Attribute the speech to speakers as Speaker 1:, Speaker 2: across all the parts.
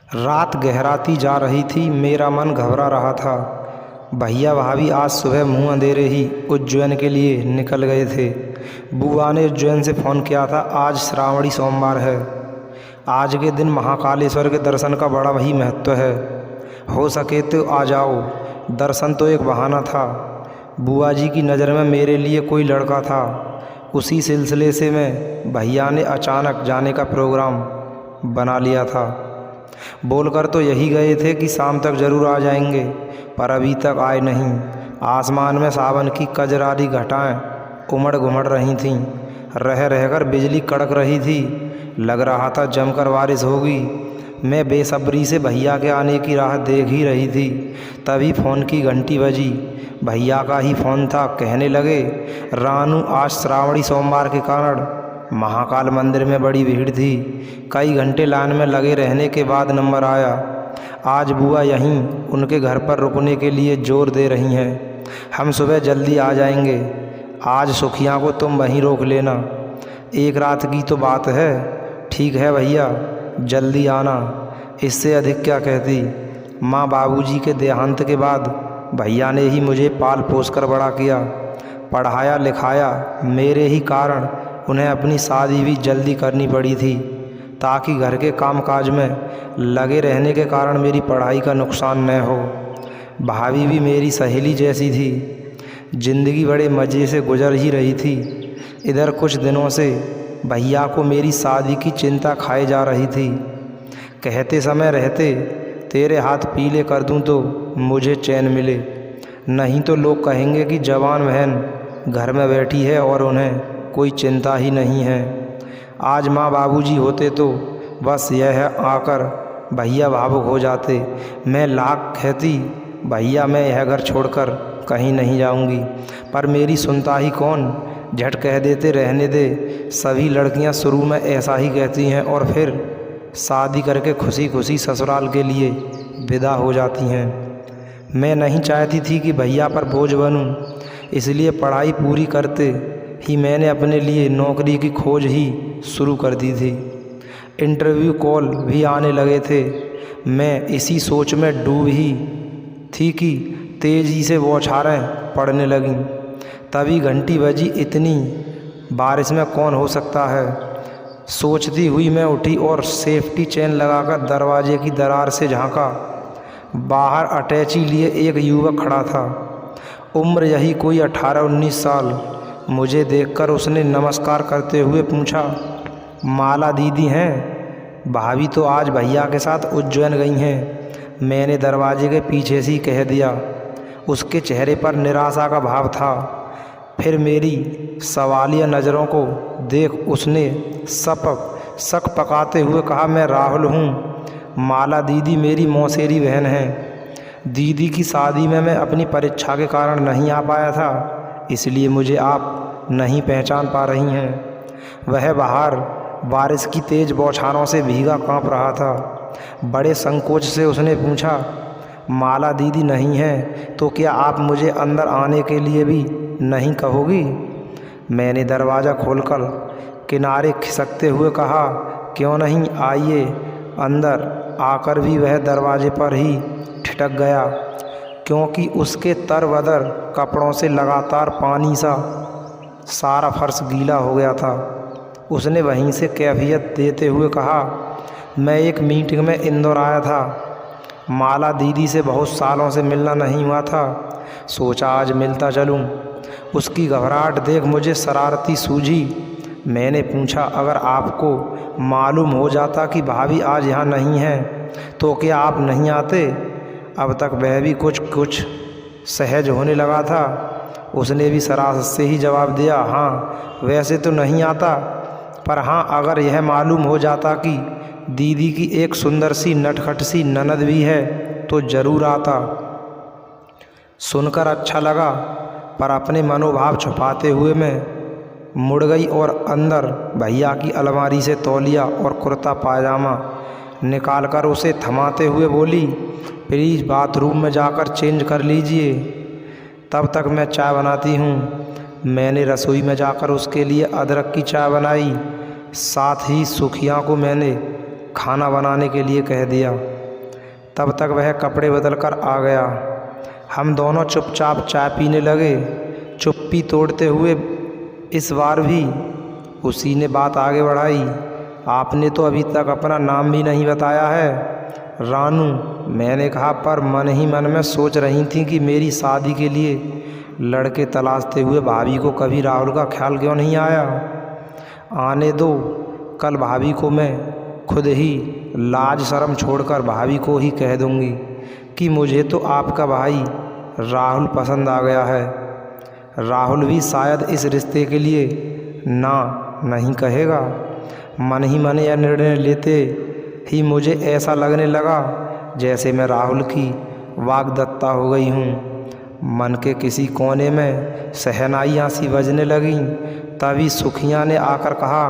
Speaker 1: रात गहराती जा रही थी, मेरा मन घबरा रहा था। भैया भाभी आज सुबह मुँह अंधेरे ही उज्जैन के लिए निकल गए थे। बुआ ने उज्जैन से फ़ोन किया था, आज श्रावणी सोमवार है। आज के दिन महाकालेश्वर के दर्शन का बड़ा ही महत्व है। हो सके तो आ जाओ, दर्शन तो एक बहाना था। बुआ जी की नज़र में मेरे लिए कोई लड़का था। उसी सिलसिले से मैं भैया ने अचानक जाने का प्रोग्राम बना लिया था। बोलकर तो यही गए थे कि शाम तक ज़रूर आ जाएंगे, पर अभी तक आए नहीं। आसमान में सावन की कजरारी घटाएं उमड़ घुमड़ रही थीं। रह रहकर बिजली कड़क रही थी। लग रहा था जमकर बारिश होगी। मैं बेसब्री से भैया के आने की राह देख ही रही थी। तभी फ़ोन की घंटी बजी। भैया का ही फ़ोन था। कहने लगे, रानू, आज श्रावणी सोमवार के कारण महाकाल मंदिर में बड़ी भीड़ थी। कई घंटे लाइन में लगे रहने के बाद नंबर आया। आज बुआ यहीं उनके घर पर रुकने के लिए जोर दे रही हैं। हम सुबह जल्दी आ जाएंगे। आज सुखिया को तुम वहीं रोक लेना। एक रात की तो बात है। ठीक है भैया, जल्दी आना। इससे अधिक क्या कहती। माँ बाबूजी के देहांत के बाद भैया ने ही मुझे पाल पोस कर बड़ा किया, पढ़ाया लिखाया। मेरे ही कारण उन्हें अपनी शादी भी जल्दी करनी पड़ी थी, ताकि घर के कामकाज में लगे रहने के कारण मेरी पढ़ाई का नुकसान न हो। भाभी भी मेरी सहेली जैसी थी। ज़िंदगी बड़े मज़े से गुजर ही रही थी। इधर कुछ दिनों से भैया को मेरी शादी की चिंता खाए जा रही थी। कहते समय रहते, तेरे हाथ पीले कर दूं तो मुझे चैन मिले, नहीं तो लोग कहेंगे कि जवान बहन घर में बैठी है और उन्हें कोई चिंता ही नहीं है। आज माँ बाबूजी होते तो बस यह आकर भैया भावुक हो जाते। मैं लाख कहती, भैया मैं यह घर छोड़कर कहीं नहीं जाऊंगी, पर मेरी सुनता ही कौन। झट कह देते, रहने दे। सभी लड़कियां शुरू में ऐसा ही कहती हैं और फिर शादी करके खुशी खुशी ससुराल के लिए विदा हो जाती हैं। मैं नहीं चाहती थी कि भैया पर बोझ बनूं, इसलिए पढ़ाई पूरी करते ही मैंने अपने लिए नौकरी की खोज ही शुरू कर दी थी। इंटरव्यू कॉल भी आने लगे थे। मैं इसी सोच में डूब ही थी कि तेज़ी से बौछारें पड़ने लगीं। तभी घंटी बजी। इतनी बारिश में कौन हो सकता है, सोचती हुई मैं उठी और सेफ्टी चेन लगाकर दरवाजे की दरार से झांका। बाहर अटैची लिए एक युवक खड़ा था। उम्र यही कोई 18-19 साल। मुझे देखकर उसने नमस्कार करते हुए पूछा, माला दीदी हैं? भाभी तो आज भैया के साथ उज्जैन गई हैं। मैंने दरवाजे के पीछे से ही कह दिया। उसके चेहरे पर निराशा का भाव था। फिर मेरी सवालिया नज़रों को देख उसने शक पकाते हुए कहा, मैं राहुल हूँ। माला दीदी मेरी मौसेरी बहन है। दीदी की शादी में मैं अपनी परीक्षा के कारण नहीं आ पाया था, इसलिए मुझे आप नहीं पहचान पा रही हैं। वह बाहर बारिश की तेज़ बौछारों से भीगा कांप रहा था। बड़े संकोच से उसने पूछा, माला दीदी नहीं हैं तो क्या आप मुझे अंदर आने के लिए भी नहीं कहोगी? मैंने दरवाज़ा खोलकर किनारे खिसकते हुए कहा, क्यों नहीं, आइए अंदर। आकर भी वह दरवाजे पर ही ठिठक गया, क्योंकि उसके तरबदर कपड़ों से लगातार पानी सा सारा फर्श गीला हो गया था। उसने वहीं से कैफियत देते हुए कहा, मैं एक मीटिंग में इंदौर आया था। माला दीदी से बहुत सालों से मिलना नहीं हुआ था, सोचा आज मिलता चलूं। उसकी घबराहट देख मुझे शरारती सूझी। मैंने पूछा, अगर आपको मालूम हो जाता कि भाभी आज यहाँ नहीं है तो क्या आप नहीं आते? अब तक वह भी कुछ सहज होने लगा था। उसने भी शरारत से ही जवाब दिया, हाँ वैसे तो नहीं आता, पर हाँ अगर यह मालूम हो जाता कि दीदी की एक सुंदर सी नटखट सी ननद भी है तो ज़रूर आता। सुनकर अच्छा लगा, पर अपने मनोभाव छुपाते हुए मैं मुड़ गई और अंदर भैया की अलमारी से तौलिया और कुर्ता पायजामा निकालकर उसे थमाते हुए बोली, प्लीज़ बाथरूम में जाकर चेंज कर लीजिए, तब तक मैं चाय बनाती हूँ। मैंने रसोई में जाकर उसके लिए अदरक की चाय बनाई। साथ ही सुखिया को मैंने खाना बनाने के लिए कह दिया। तब तक वह कपड़े बदल कर आ गया। हम दोनों चुपचाप चाय पीने लगे। चुप्पी तोड़ते हुए इस बार भी उसी ने बात आगे बढ़ाई। आपने तो अभी तक अपना नाम भी नहीं बताया है। रानू, मैंने कहा, पर मन ही मन में सोच रही थी कि मेरी शादी के लिए लड़के तलाशते हुए भाभी को कभी राहुल का ख्याल क्यों नहीं आया। आने दो, कल भाभी को मैं खुद ही लाज शर्म छोड़कर भाभी को ही कह दूंगी कि मुझे तो आपका भाई राहुल पसंद आ गया है। राहुल भी शायद इस रिश्ते के लिए ना नहीं कहेगा। मन ही मन यह निर्णय लेते ही मुझे ऐसा लगने लगा जैसे मैं राहुल की वाग्दत्ता हो गई हूँ। मन के किसी कोने में शहनाइयाँ सी बजने लगीं। तभी सुखिया ने आकर कहा,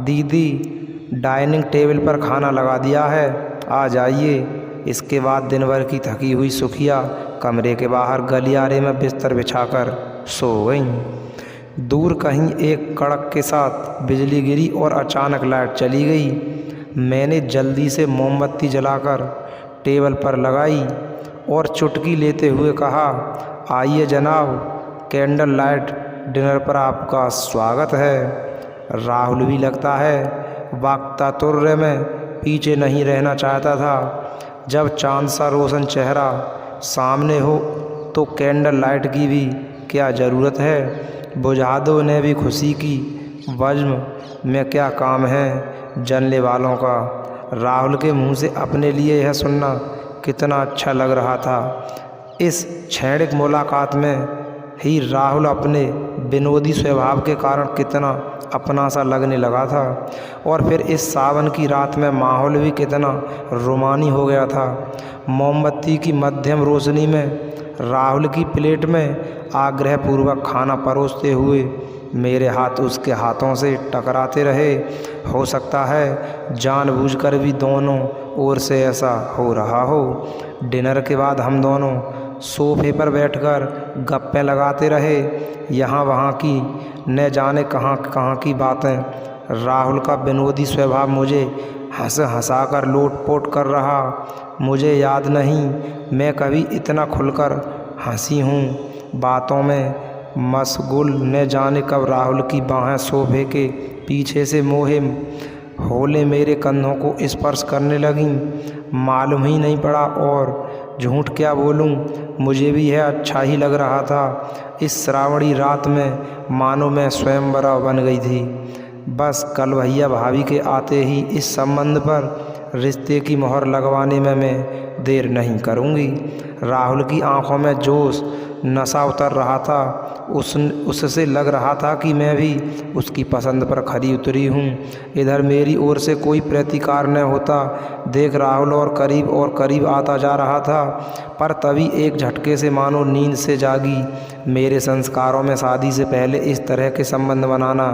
Speaker 1: दीदी, डाइनिंग टेबल पर खाना लगा दिया है, आ जाइए। इसके बाद दिन भर की थकी हुई सुखिया कमरे के बाहर गलियारे में बिस्तर बिछाकर सो गईं। दूर कहीं एक कड़क के साथ बिजली गिरी और अचानक लाइट चली गई। मैंने जल्दी से मोमबत्ती जलाकर टेबल पर लगाई और चुटकी लेते हुए कहा, आइए जनाब, कैंडल लाइट डिनर पर आपका स्वागत है। राहुल भी लगता है वाक्चातुर्य में पीछे नहीं रहना चाहता था। जब चांद सा रोशन चेहरा सामने हो तो कैंडल लाइट की भी क्या ज़रूरत है। बुझा दो उन्हें भी खुशी की वज़्म में क्या काम है जानने वालों का। राहुल के मुंह से अपने लिए यह सुनना कितना अच्छा लग रहा था। इस क्षणिक मुलाकात में ही राहुल अपने विनोदी स्वभाव के कारण कितना अपना सा लगने लगा था। और फिर इस सावन की रात में माहौल भी कितना रोमानी हो गया था। मोमबत्ती की मध्यम रोशनी में राहुल की प्लेट में आग्रहपूर्वक खाना परोसते हुए मेरे हाथ उसके हाथों से टकराते रहे। हो सकता है जानबूझकर भी दोनों ओर से ऐसा हो रहा हो। डिनर के बाद हम दोनों सोफे पर बैठकर गप्पें लगाते रहे, यहाँ वहाँ की न जाने कहाँ कहाँ की बातें। राहुल का विनोदी स्वभाव मुझे हंसाकर लोटपोट कर रहा। मुझे याद नहीं मैं कभी इतना खुलकर हंसी हूँ। बातों में मशगूल न जाने कब राहुल की बाहें सोफे के पीछे से मोहे होले मेरे कंधों को स्पर्श करने लगीं। मालूम ही नहीं पड़ा, और झूठ क्या बोलूं, मुझे भी यह अच्छा ही लग रहा था। इस श्रावणी रात में मानो मैं स्वयंवरा बन गई थी। बस कल भैया भाभी के आते ही इस संबंध पर रिश्ते की मोहर लगवाने में मैं देर नहीं करूंगी। राहुल की आंखों में जोश नशा उतर रहा था। उससे लग रहा था कि मैं भी उसकी पसंद पर खरी उतरी हूँ। इधर मेरी ओर से कोई प्रतिकार न होता देख राहुल और करीब आता जा रहा था। पर तभी एक झटके से मानो नींद से जागी। मेरे संस्कारों में शादी से पहले इस तरह के संबंध बनाना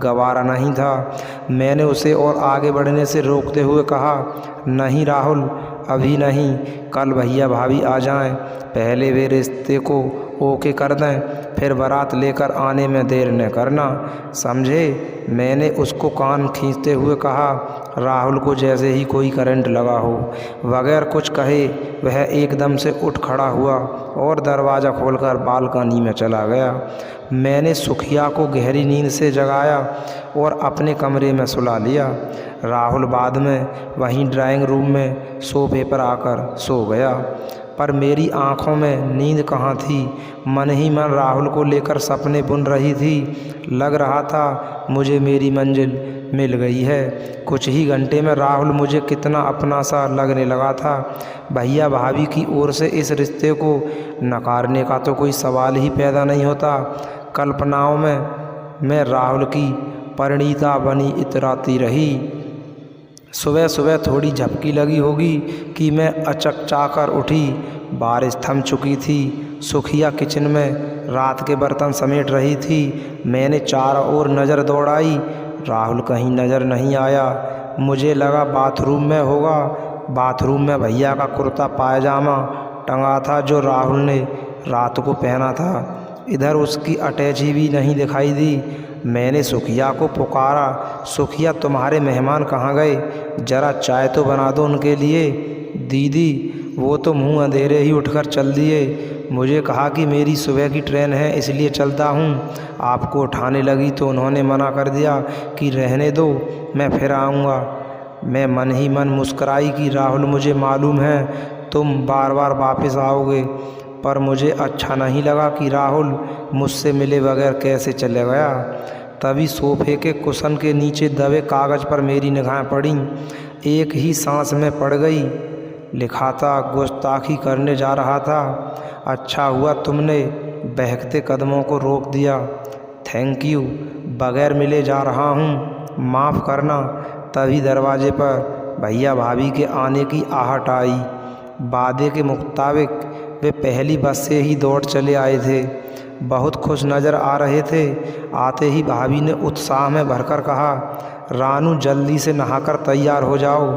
Speaker 1: गवारा नहीं था। मैंने उसे और आगे बढ़ने से रोकते हुए कहा, नहीं राहुल, अभी नहीं, कल भैया भाभी आ जाएं, पहले वे रिश्ते को ओके कर दें, फिर बारात लेकर आने में देर न करना, समझे। मैंने उसको कान खींचते हुए कहा। राहुल को जैसे ही कोई करंट लगा हो। बगैर कुछ कहे वह एकदम से उठ खड़ा हुआ और दरवाज़ा खोलकर बालकनी में चला गया। मैंने सुखिया को गहरी नींद से जगाया और अपने कमरे में सुला लिया। राहुल बाद में वहीं ड्राइंग रूम में सोफे पर आकर सो गया। पर मेरी आंखों में नींद कहाँ थी। मन ही मन राहुल को लेकर सपने बुन रही थी। लग रहा था मुझे मेरी मंजिल मिल गई है। कुछ ही घंटे में राहुल मुझे कितना अपना सा लगने लगा था। भैया भाभी की ओर से इस रिश्ते को नकारने का तो कोई सवाल ही पैदा नहीं होता। कल्पनाओं में मैं राहुल की परिणीता बनी इतराती रही। सुबह सुबह थोड़ी झपकी लगी होगी कि मैं अचकचाकर उठी। बारिश थम चुकी थी। सुखिया किचन में रात के बर्तन समेट रही थी। मैंने चारों ओर नज़र दौड़ाई, राहुल कहीं नज़र नहीं आया। मुझे लगा बाथरूम में होगा। बाथरूम में भैया का कुर्ता पायजामा टंगा था जो राहुल ने रात को पहना था। इधर उसकी अटैची भी नहीं दिखाई दी। मैंने सुखिया को पुकारा, सुखिया तुम्हारे मेहमान कहाँ गए? ज़रा चाय तो बना दो उनके लिए। दीदी वो तो मुंह अंधेरे ही उठकर चल दिए। मुझे कहा कि मेरी सुबह की ट्रेन है इसलिए चलता हूँ। आपको उठाने लगी तो उन्होंने मना कर दिया कि रहने दो, मैं फिर आऊँगा। मैं मन ही मन मुस्कराई कि राहुल, मुझे मालूम है तुम बार बार वापस आओगे, पर मुझे अच्छा नहीं लगा कि राहुल मुझसे मिले बगैर कैसे चले गया। तभी सोफे के कुशन के नीचे दबे कागज़ पर मेरी निगाहें पड़ी। एक ही सांस में पड़ गई। लिखा था, गुस्ताखी करने जा रहा था, अच्छा हुआ तुमने बहकते कदमों को रोक दिया। थैंक यू, बगैर मिले जा रहा हूँ, माफ़ करना। तभी दरवाजे पर भैया भाभी के आने की आहट आई। वादे के मुताबिक वे पहली बस से ही दौड़ चले आए थे। बहुत खुश नज़र आ रहे थे। आते ही भाभी ने उत्साह में भरकर कहा, रानू जल्दी से नहाकर तैयार हो जाओ,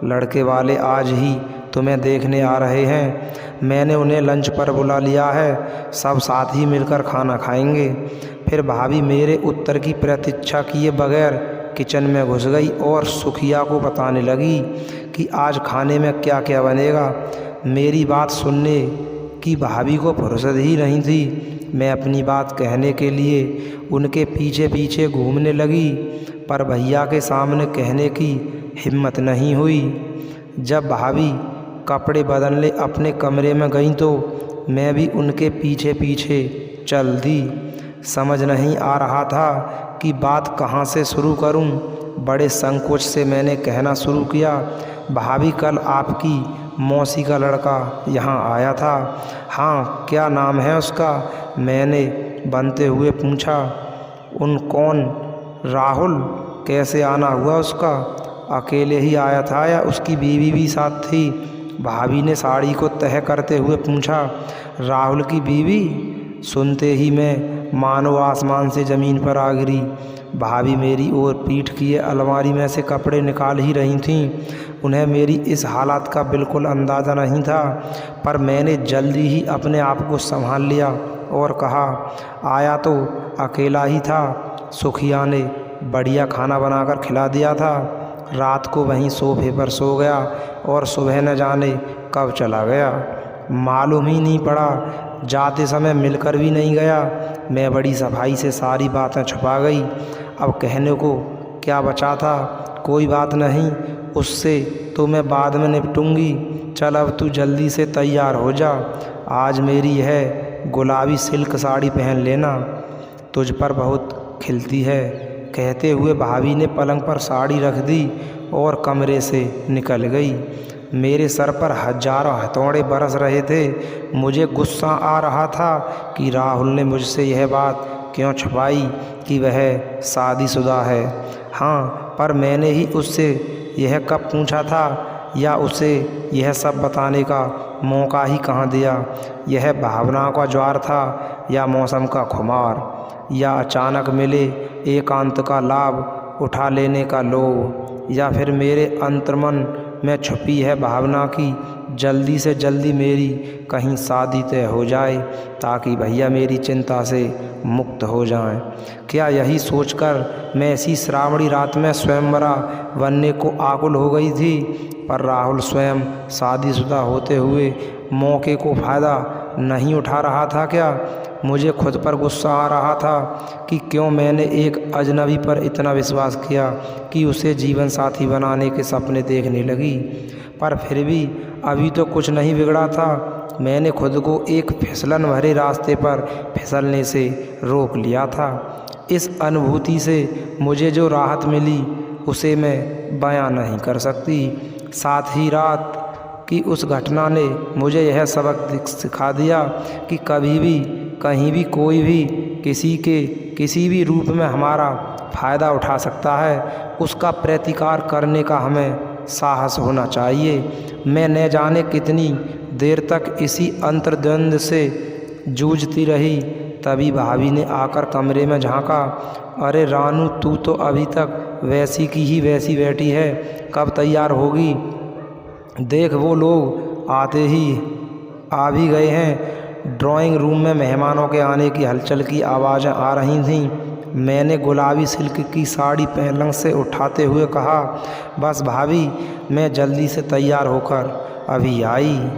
Speaker 1: लड़के वाले आज ही तुम्हें देखने आ रहे हैं। मैंने उन्हें लंच पर बुला लिया है, सब साथ ही मिलकर खाना खाएंगे। फिर भाभी मेरे उत्तर की प्रतीक्षा किए बगैर किचन में घुस गई और सुखिया को बताने लगी कि आज खाने में क्या क्या बनेगा। मेरी बात सुनने की भाभी को फुर्सत ही नहीं थी। मैं अपनी बात कहने के लिए उनके पीछे पीछे घूमने लगी, पर भैया के सामने कहने की हिम्मत नहीं हुई। जब भाभी कपड़े बदलने अपने कमरे में गईं तो मैं भी उनके पीछे पीछे चल दी। समझ नहीं आ रहा था कि बात कहाँ से शुरू करूं। बड़े संकोच से मैंने कहना शुरू किया, भाभी कल आपकी मौसी का लड़का यहाँ आया था। हाँ, क्या नाम है उसका? मैंने बनते हुए पूछा। उन कौन? राहुल। कैसे आना हुआ उसका? अकेले ही आया था या उसकी बीवी भी साथ थी? भाभी ने साड़ी को तह करते हुए पूछा। राहुल की बीवी? सुनते ही मैं मानो आसमान से ज़मीन पर आ गिरी। भाभी मेरी ओर पीठ किए अलमारी में से कपड़े निकाल ही रही थीं। उन्हें मेरी इस हालत का बिल्कुल अंदाज़ा नहीं था, पर मैंने जल्दी ही अपने आप को संभाल लिया और कहा, आया तो अकेला ही था। सुखिया ने बढ़िया खाना बनाकर खिला दिया था। रात को वहीं सोफे पर सो गया और सुबह न जाने कब चला गया, मालूम ही नहीं पड़ा। जाते समय मिलकर भी नहीं गया। मैं बड़ी सफाई से सारी बातें छुपा गई। अब कहने को क्या बचा था? कोई बात नहीं, उससे तो मैं बाद में निपटूंगी। चल अब तू जल्दी से तैयार हो जा। आज मेरी यह गुलाबी सिल्क साड़ी पहन लेना, तुझ पर बहुत खिलती है। कहते हुए भाभी ने पलंग पर साड़ी रख दी और कमरे से निकल गई। मेरे सर पर हजारों हथौड़े बरस रहे थे। मुझे गुस्सा आ रहा था कि राहुल ने मुझसे यह बात क्यों छुपाई कि वह शादीशुदा है। हाँ, पर मैंने ही उससे यह कब पूछा था, या उसे यह सब बताने का मौका ही कहाँ दिया? यह भावनाओं का ज्वार था या मौसम का खुमार, या अचानक मिले एकांत का लाभ उठा लेने का लोभ, या फिर मेरे अंतर्मन में छुपी है भावना की जल्दी से जल्दी मेरी कहीं शादी तय हो जाए ताकि भैया मेरी चिंता से मुक्त हो जाएं। क्या यही सोचकर मैं इसी श्रावणी रात में स्वयंवरा बनने को आकुल हो गई थी? पर राहुल स्वयं शादीशुदा होते हुए मौके को फ़ायदा नहीं उठा रहा था क्या? मुझे खुद पर गुस्सा आ रहा था कि क्यों मैंने एक अजनबी पर इतना विश्वास किया कि उसे जीवन साथी बनाने के सपने देखने लगी। पर फिर भी अभी तो कुछ नहीं बिगड़ा था। मैंने खुद को एक फिसलन भरे रास्ते पर फिसलने से रोक लिया था। इस अनुभूति से मुझे जो राहत मिली उसे मैं बयां नहीं कर सकती। साथ ही रात की उस घटना ने मुझे यह सबक सिखा दिया कि कभी भी कहीं भी कोई भी किसी के किसी भी रूप में हमारा फ़ायदा उठा सकता है। उसका प्रतिकार करने का हमें साहस होना चाहिए। मैं न जाने कितनी देर तक इसी अंतर्द्वंद से जूझती रही। तभी भाभी ने आकर कमरे में झांका। अरे रानू, तू तो अभी तक वैसी की ही वैसी बैठी है, कब तैयार होगी? देख, वो लोग आते ही आ भी गए हैं। ड्राइंग रूम में मेहमानों के आने की हलचल की आवाज़ें आ रही थीं। मैंने गुलाबी सिल्क की साड़ी पलंग से उठाते हुए कहा, बस भाभी, मैं जल्दी से तैयार होकर अभी आई।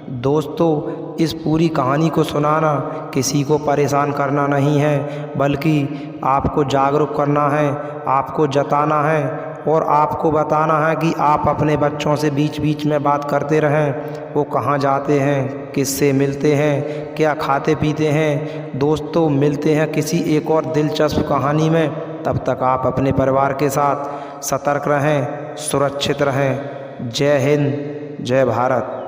Speaker 1: दोस्तों, इस पूरी कहानी को सुनाना किसी को परेशान करना नहीं है, बल्कि आपको जागरूक करना है, आपको जताना है और आपको बताना है कि आप अपने बच्चों से बीच बीच में बात करते रहें। वो कहाँ जाते हैं, किससे मिलते हैं, क्या खाते पीते हैं। दोस्तों, मिलते हैं किसी एक और दिलचस्प कहानी में। तब तक आप अपने परिवार के साथ सतर्क रहें, सुरक्षित रहें। जय हिंद, जय भारत।